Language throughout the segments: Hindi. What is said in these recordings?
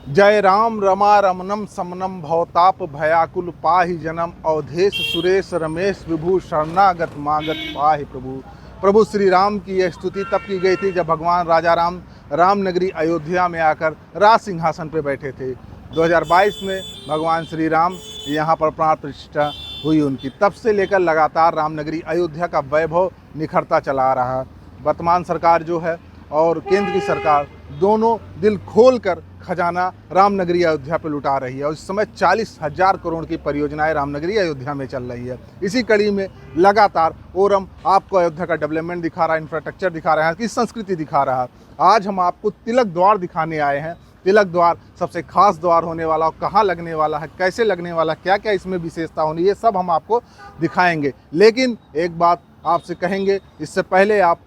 जय राम रमा रमनम समनम भवताप भयाकुल पाहि जनम अवधेश सुरेश रमेश विभु शरणागत मागत पाहि प्रभु। प्रभु श्री राम की यह स्तुति तब की गई थी जब भगवान राजा राम नगरी अयोध्या में आकर राज सिंहासन पर बैठे थे। 2022 में भगवान श्री राम यहाँ पर प्राण प्रतिष्ठा हुई उनकी। तब से लेकर लगातार रामनगरी अयोध्या का वैभव निखरता चला आ रहा है। वर्तमान सरकार जो है और केंद्र की सरकार दोनों दिल खोलकर खजाना रामनगरी अयोध्या पर लुटा रही है और इस समय 40,000 करोड़ की परियोजनाएं रामनगरी अयोध्या में चल रही है। इसी कड़ी में लगातार ओरम आपको अयोध्या का डेवलपमेंट दिखा रहा है, इंफ्रास्ट्रक्चर दिखा रहा है, की संस्कृति दिखा रहा है। आज हम आपको तिलक द्वार दिखाने आए हैं। तिलक द्वार सबसे खास द्वार होने वाला और कहाँ लगने वाला है, कैसे लगने वाला, क्या क्या इसमें विशेषता होनी, ये सब हम आपको दिखाएंगे। लेकिन एक बात आपसे कहेंगे, इससे पहले आप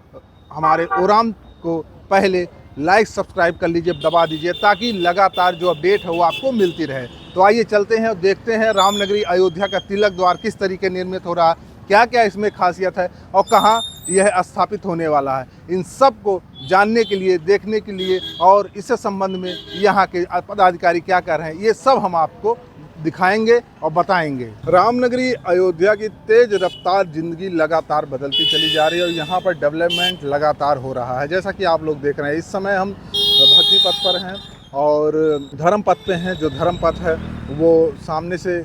हमारे ओराम को पहले लाइक सब्सक्राइब कर लीजिए, दबा दीजिए, ताकि लगातार जो अपडेट है वो आपको मिलती रहे। तो आइए चलते हैं और देखते हैं रामनगरी अयोध्या का तिलक द्वार किस तरीके निर्मित हो रहा है, क्या क्या इसमें खासियत है और कहाँ यह स्थापित होने वाला है। इन सब को जानने के लिए, देखने के लिए और इससे संबंध में यहाँ के पदाधिकारी क्या कर रहे हैं, ये सब हम आपको दिखाएंगे और बताएंगे। रामनगरी अयोध्या की तेज रफ्तार जिंदगी लगातार बदलती चली जा रही है और यहाँ पर डेवलपमेंट लगातार हो रहा है। जैसा कि आप लोग देख रहे हैं, इस समय हम भक्ति पथ पर हैं और धर्म पथ पे हैं। जो धर्म पथ है वो सामने से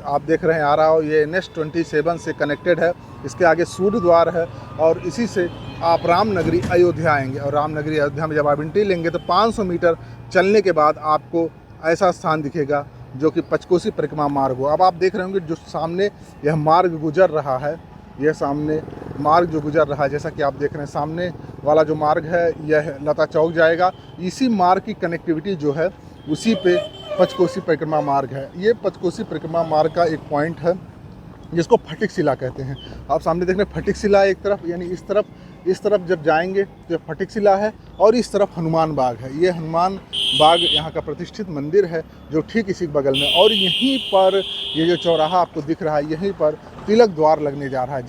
आप देख रहे हैं आ रहा हो, ये NH-27 से कनेक्टेड है। इसके आगे सूर्य द्वार है और इसी से आप रामनगरी अयोध्या आएंगे और रामनगरी अयोध्या में जब आप एंट्री लेंगे तो 500 मीटर चलने के बाद आपको ऐसा स्थान दिखेगा जो कि पंचकोसी परिक्रमा मार्ग हो। अब आप देख रहे होंगे जो सामने यह मार्ग गुजर रहा है, यह सामने मार्ग जो गुजर रहा है, जैसा कि आप देख रहे हैं सामने वाला जो मार्ग है यह लता चौक जाएगा। इसी मार्ग की कनेक्टिविटी जो है उसी पे पंचकोसी परिक्रमा मार्ग है। ये पंचकोसी परिक्रमा मार्ग का एक पॉइंट है जिसको फटिक शिला कहते हैं। आप सामने देख रहे हैं फटिक शिला एक तरफ, यानी इस तरफ जब जाएंगे तो फटिक शिला है और इस तरफ हनुमान बाग है। ये हनुमान बाग यहाँ का प्रतिष्ठित मंदिर है जो ठीक इसी बगल में, और यहीं पर ये जो चौराहा आपको दिख रहा है यहीं पर तिलक द्वार लगने जा रहा है,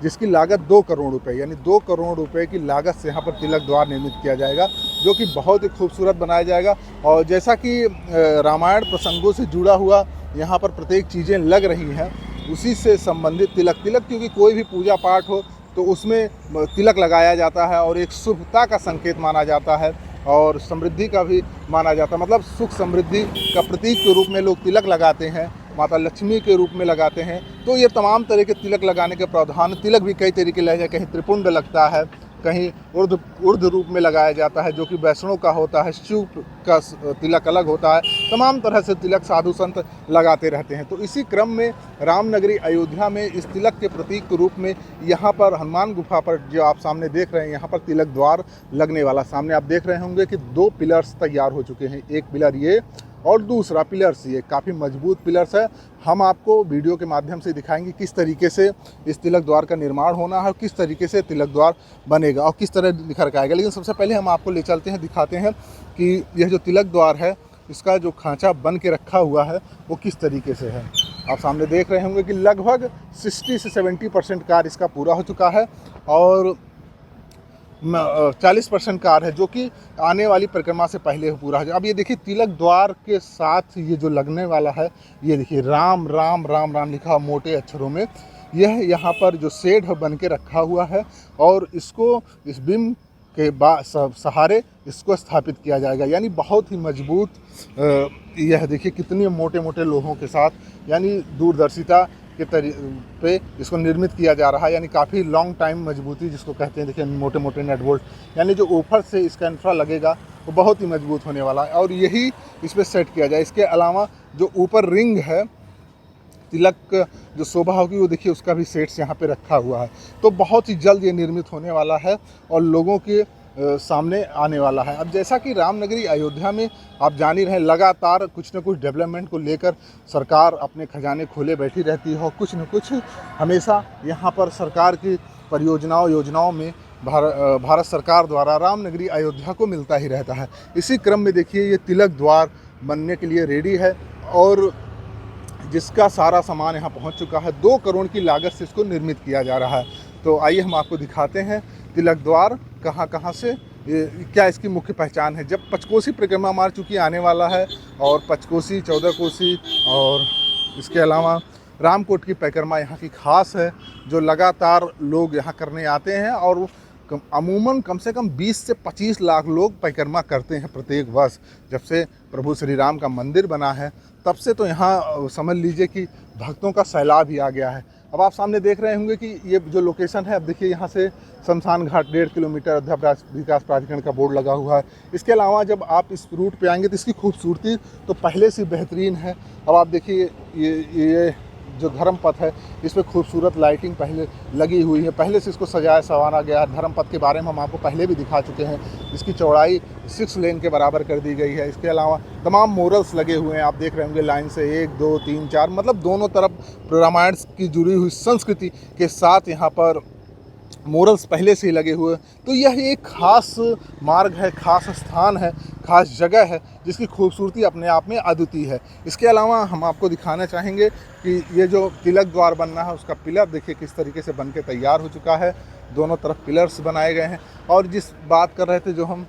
जिसकी लागत 2 करोड़ रुपए, यानी 2 करोड़ रुपए की लागत से यहाँ पर तिलक द्वार निर्मित किया जाएगा, जो कि बहुत ही खूबसूरत बनाया जाएगा। और जैसा कि रामायण प्रसंगों से जुड़ा हुआ यहाँ पर प्रत्येक चीज़ें लग रही हैं, उसी से संबंधित तिलक क्योंकि कोई भी पूजा पाठ हो तो उसमें तिलक लगाया जाता है और एक शुभता का संकेत माना जाता है और समृद्धि का भी माना जाता है। मतलब सुख समृद्धि का प्रतीक के रूप में लोग तिलक लगाते हैं, माता लक्ष्मी के रूप में लगाते हैं। तो ये तमाम तरह के तिलक लगाने के प्रावधान, तिलक भी कई तरीके लगे हैं, कहीं त्रिपुंड लगता है, कहीं उर्ध रूप में लगाया जाता है जो कि वैष्णव का होता है, शिव का तिलक अलग होता है। तमाम तरह से तिलक साधु संत लगाते रहते हैं। तो इसी क्रम में रामनगरी अयोध्या में इस तिलक के प्रतीक के रूप में यहाँ पर हनुमान गुफा पर जो आप सामने देख रहे हैं, यहाँ पर तिलक द्वार लगने वाला। सामने आप देख रहे होंगे कि 2 पिलर्स तैयार हो चुके हैं, एक पिलर ये और दूसरा पिलर्स ये, काफ़ी मजबूत पिलर्स है। हम आपको वीडियो के माध्यम से दिखाएंगे किस तरीके से इस तिलक द्वार का निर्माण होना है और किस तरीके से तिलक द्वार बनेगा और किस तरह निखर के आएगा। लेकिन सबसे पहले हम आपको ले चलते हैं, दिखाते हैं कि यह जो तिलक द्वार है इसका जो खांचा बन के रखा हुआ है वो किस तरीके से है। आप सामने देख रहे होंगे कि लगभग 60 से 70% कार्य इसका पूरा हो चुका है और 40% कार्य है जो कि आने वाली परिक्रमा से पहले पूरा हो जाए। अब ये देखिए तिलक द्वार के साथ ये जो लगने वाला है, ये देखिए राम राम राम राम लिखा मोटे अक्षरों में, यह यहाँ पर जो शेड बन के रखा हुआ है और इसको इस बिंब के सहारे इसको स्थापित किया जाएगा। यानी बहुत ही मजबूत, यह देखिए कितने मोटे मोटे लोहों के साथ, यानी दूरदर्शिता के पे इसको निर्मित किया जा रहा है। यानी काफ़ी लॉन्ग टाइम मजबूती जिसको कहते हैं, देखिए मोटे मोटे नेट बोल्ट, यानी जो ऊपर से इसका इंफ्रा लगेगा वो बहुत ही मजबूत होने वाला है और यही इस पर सेट किया जाए। इसके अलावा जो ऊपर रिंग है, तिलक जो शोभा होगी वो देखिए उसका भी सेट्स यहाँ पे रखा हुआ है। तो बहुत ही जल्द ये निर्मित होने वाला है और लोगों के सामने आने वाला है। अब जैसा कि रामनगरी अयोध्या में आप जान ही रहे हैं, लगातार कुछ न कुछ डेवलपमेंट को लेकर सरकार अपने खजाने खोले बैठी रहती है और कुछ न कुछ हमेशा यहाँ पर सरकार की परियोजनाओं योजनाओं में भारत सरकार द्वारा रामनगरी अयोध्या को मिलता ही रहता है। इसी क्रम में देखिए ये तिलक द्वार बनने के लिए रेडी है और जिसका सारा सामान यहाँ पहुँच चुका है। 2 करोड़ की लागत से इसको निर्मित किया जा रहा है। तो आइए हम आपको दिखाते हैं तिलक द्वार कहाँ से क्या इसकी मुख्य पहचान है। जब पंचकोसी परिक्रमा मार्ग चूँकि आने वाला है और पंचकोसी, 14 कोसी और इसके अलावा रामकोट की परिक्रमा यहाँ की खास है, जो लगातार लोग यहाँ करने आते हैं और अमूमन कम से कम 20 से 25 लाख लोग परिक्रमा करते हैं प्रत्येक वर्ष। जब से प्रभु श्री राम का मंदिर बना है तब से तो यहाँ समझ लीजिए कि भक्तों का सैलाब ही आ गया है। अब आप सामने देख रहे होंगे कि ये जो लोकेशन है, अब देखिए यहाँ से शमशान घाट 1.5 किलोमीटर अयोध्या विकास प्राधिकरण का बोर्ड लगा हुआ है। इसके अलावा जब आप इस रूट पे आएंगे तो इसकी खूबसूरती तो पहले से बेहतरीन है। अब आप देखिए ये जो धर्म पथ है, इस पर खूबसूरत लाइटिंग पहले लगी हुई है, पहले से इसको सजाया संवारा गया है। धर्म पथ के बारे में हम आपको पहले भी दिखा चुके हैं। इसकी चौड़ाई 6 लेन के बराबर कर दी गई है। इसके अलावा तमाम मोरल्स लगे हुए हैं, आप देख रहे होंगे लाइन से 1, 2, 3, 4, मतलब दोनों तरफ रामायण की जुड़ी हुई संस्कृति के साथ यहाँ पर मोरल्स पहले से ही लगे हुए। तो यह एक खास मार्ग है, खास स्थान है, खास जगह है जिसकी खूबसूरती अपने आप में अद्वितीय है। इसके अलावा हम आपको दिखाना चाहेंगे कि ये जो तिलक द्वार बनना है उसका पिलर देखिए किस तरीके से बन के तैयार हो चुका है। दोनों तरफ पिलर्स बनाए गए हैं। और जिस बात कर रहे थे जो हम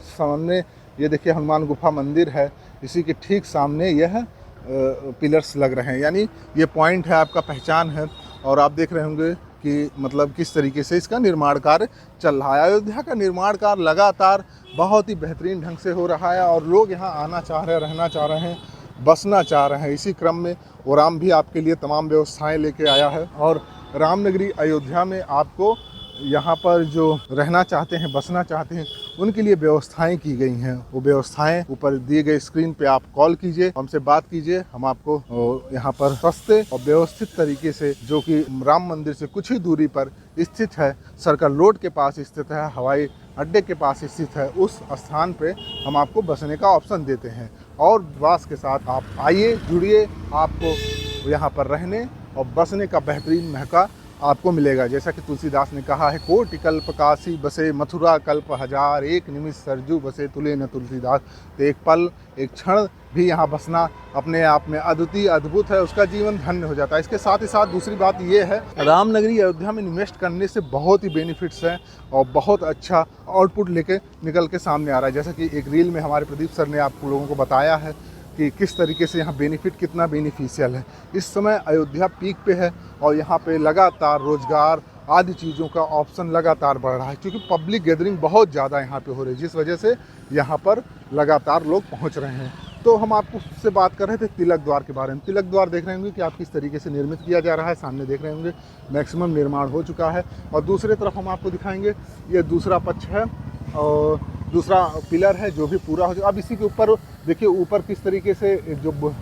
सामने ये देखिए हनुमान गुफा मंदिर है, इसी के ठीक सामने यह पिलर्स लग रहे हैं, यानी ये पॉइंट है, आपका पहचान है। और आप देख रहे होंगे कि मतलब किस तरीके से इसका निर्माण कार्य चल रहा है। अयोध्या का निर्माण कार्य लगातार बहुत ही बेहतरीन ढंग से हो रहा है और लोग यहाँ आना चाह रहे हैं, रहना चाह रहे हैं, बसना चाह रहे हैं। इसी क्रम में ओराम भी आपके लिए तमाम व्यवस्थाएं लेके आया है और रामनगरी अयोध्या में आपको यहाँ पर जो रहना चाहते हैं, बसना चाहते हैं, उनके लिए व्यवस्थाएं की गई हैं। वो व्यवस्थाएं ऊपर दिए गए स्क्रीन पे आप कॉल कीजिए, हमसे बात कीजिए। हम आपको यहाँ पर सस्ते और व्यवस्थित तरीके से, जो कि राम मंदिर से कुछ ही दूरी पर स्थित है, सर्कल रोड के पास स्थित है, हवाई अड्डे के पास स्थित है, उस स्थान पे हम आपको बसने का ऑप्शन देते हैं। और विश्वास के साथ आप आइए, जुड़िए, आपको यहाँ पर रहने और बसने का बेहतरीन मौका आपको मिलेगा। जैसा कि तुलसीदास ने कहा है, कोटि कल्प काशी बसे मथुरा कल्प हजार, एक निमिष सरजू बसे तुले न तुलसीदास। तो एक पल, एक क्षण भी यहाँ बसना अपने आप में अद्वितीय, अद्भुत है, उसका जीवन धन्य हो जाता है। इसके साथ ही साथ दूसरी बात ये है, रामनगरी अयोध्या में इन्वेस्ट करने से बहुत ही बेनिफिट्स हैं और बहुत अच्छा आउटपुट लेके निकल के सामने आ रहा है। जैसा कि एक रील में हमारे प्रदीप सर ने आप लोगों को बताया है कि किस तरीके से यहाँ बेनिफिट कितना बेनिफिशियल है। इस समय अयोध्या पीक पे है और यहाँ पे लगातार रोजगार आदि चीज़ों का ऑप्शन लगातार बढ़ रहा है, क्योंकि पब्लिक गैदरिंग बहुत ज़्यादा यहाँ पे हो रही है, जिस वजह से यहाँ पर लगातार लोग पहुँच रहे हैं। तो हम आपको उससे बात कर रहे थे तिलक द्वार के बारे में। तिलक द्वार देख रहे होंगे कि आप किस तरीके से निर्मित किया जा रहा है, सामने देख रहे होंगे मैक्सिमम निर्माण हो चुका है। और दूसरी तरफ हम आपको दिखाएंगे ये दूसरा पक्ष है और दूसरा पिलर है जो भी पूरा हो जाए। अब इसी के ऊपर देखिए ऊपर किस तरीके से जो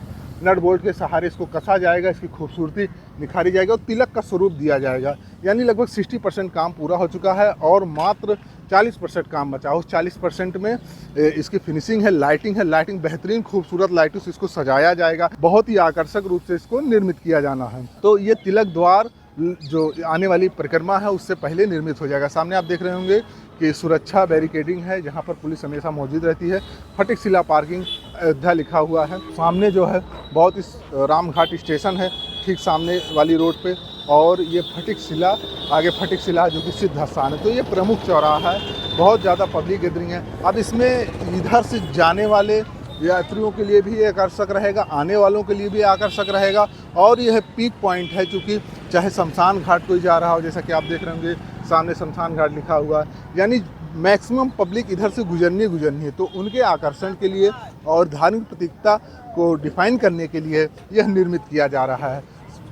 नट बोल्ट के सहारे इसको कसा जाएगा, इसकी खूबसूरती निखारी जाएगी और तिलक का स्वरूप दिया जाएगा। यानी लगभग 60% काम पूरा हो चुका है और मात्र 40% काम बचा। उस 40% में इसकी फिनिशिंग है, लाइटिंग है, लाइटिंग बेहतरीन खूबसूरत लाइटों से इसको सजाया जाएगा, बहुत ही आकर्षक रूप से इसको निर्मित किया जाना है। तो ये तिलक द्वार जो आने वाली परिक्रमा है उससे पहले निर्मित हो जाएगा। सामने आप देख रहे होंगे कि सुरक्षा बैरिकेडिंग है, जहां पर पुलिस हमेशा मौजूद रहती है। फटिक शिला पार्किंग अयोध्या लिखा हुआ है। सामने जो है बहुत ही रामघाट स्टेशन है, ठीक सामने वाली रोड पे, और ये फटिक शिला, आगे फटिक शिला जो कि सिद्ध स्थान है। तो ये प्रमुख चौराहा है, बहुत ज़्यादा पब्लिक गैदरिंग है। अब इसमें इधर से जाने वाले यात्रियों के लिए भी आकर्षक रहेगा, आने वालों के लिए भी आकर्षक रहेगा। और यह पीक पॉइंट है, चूँकि चाहे शमशान घाट कोई जा रहा हो, जैसा कि आप देख रहे होंगे सामने शमशान घाट लिखा हुआ है, यानी मैक्सिमम पब्लिक इधर से गुजरनी है। तो उनके आकर्षण के लिए और धार्मिक प्रतीकता को डिफाइन करने के लिए यह निर्मित किया जा रहा है।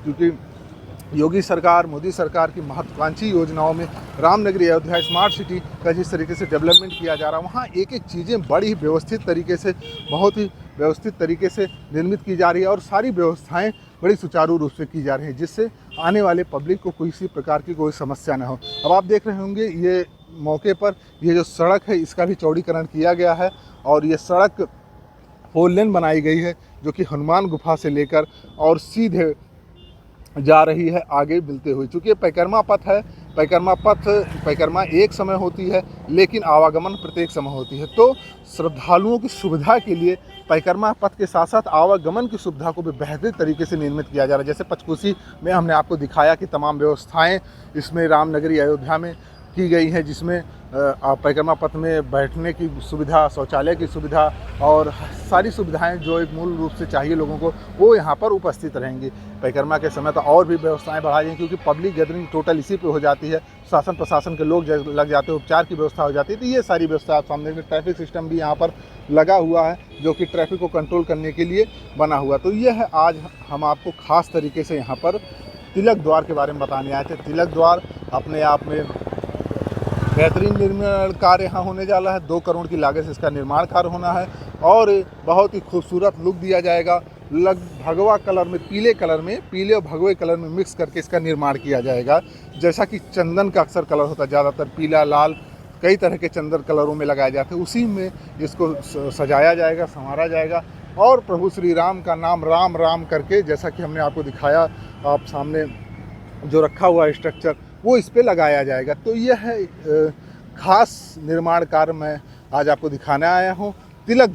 क्योंकि योगी सरकार, मोदी सरकार की महत्वाकांक्षी योजनाओं में रामनगरी अयोध्या स्मार्ट सिटी का जिस तरीके से डेवलपमेंट किया जा रहा है, वहाँ एक एक चीज़ें बड़ी व्यवस्थित तरीके से, बहुत ही व्यवस्थित तरीके से निर्मित की जा रही है और सारी व्यवस्थाएं बड़ी सुचारू रूप से की जा रही है, जिससे आने वाले पब्लिक को किसी प्रकार की कोई समस्या न हो। अब आप देख रहे होंगे ये मौके पर ये जो सड़क है इसका भी चौड़ीकरण किया गया है और ये सड़क 4 लेन बनाई गई है, जो कि हनुमान गुफा से लेकर और सीधे जा रही है आगे मिलते हुए। चूँकि परिक्रमा पथ है, परिक्रमा एक समय होती है, लेकिन आवागमन प्रत्येक समय होती है। तो श्रद्धालुओं की सुविधा के लिए परिक्रमा पथ के साथ साथ आवागमन की सुविधा को भी बेहतर तरीके से निर्मित किया जा रहा है। जैसे पंचकोसी में हमने आपको दिखाया कि तमाम व्यवस्थाएं इसमें रामनगरी अयोध्या में की गई हैं, जिसमें परिक्रमा पथ में बैठने की सुविधा, शौचालय की सुविधा और सारी सुविधाएं जो एक मूल रूप से चाहिए लोगों को, वो यहाँ पर उपस्थित रहेंगी। परिक्रमा के समय तो और भी व्यवस्थाएं बढ़ाई हैं, क्योंकि पब्लिक गैदरिंग टोटल इसी पे हो जाती है, शासन प्रशासन के लोग लग जाते हैं, उपचार की व्यवस्था हो जाती है। तो ये सारी व्यवस्था आप सामने में, ट्रैफिक सिस्टम भी यहाँ पर लगा हुआ है जो कि ट्रैफिक को कंट्रोल करने के लिए बना हुआ। तो ये है आज हम आपको ख़ास तरीके से यहाँ पर तिलक द्वार के बारे में बताने आए थे। तिलक द्वार अपने आप में बेहतरीन निर्माण कार्य यहाँ होने जा रहा है। 2 करोड़ की लागत से इसका निर्माण कार्य होना है और बहुत ही खूबसूरत लुक दिया जाएगा। भगवा कलर में, पीले और भगवे कलर में मिक्स करके इसका निर्माण किया जाएगा। जैसा कि चंदन का अक्सर कलर होता है, ज़्यादातर पीला, लाल, कई तरह के चंदन कलरों में लगाए जाते हैं, उसी में इसको सजाया जाएगा, संवारा जाएगा। और प्रभु श्री राम का नाम राम राम करके, जैसा कि हमने आपको दिखाया, आप सामने जो रखा हुआ स्ट्रक्चर, वो इस पे लगाया जाएगा। तो यह है खास निर्माण कार्य मैं आज आपको दिखाने आया हूँ। तिलक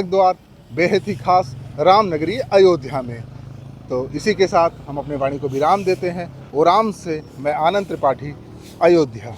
द्वार बेहद ही खास रामनगरी अयोध्या में। तो इसी के साथ हम अपने वाणी को विराम देते हैं। ओराम से मैं आनंद त्रिपाठी, अयोध्या।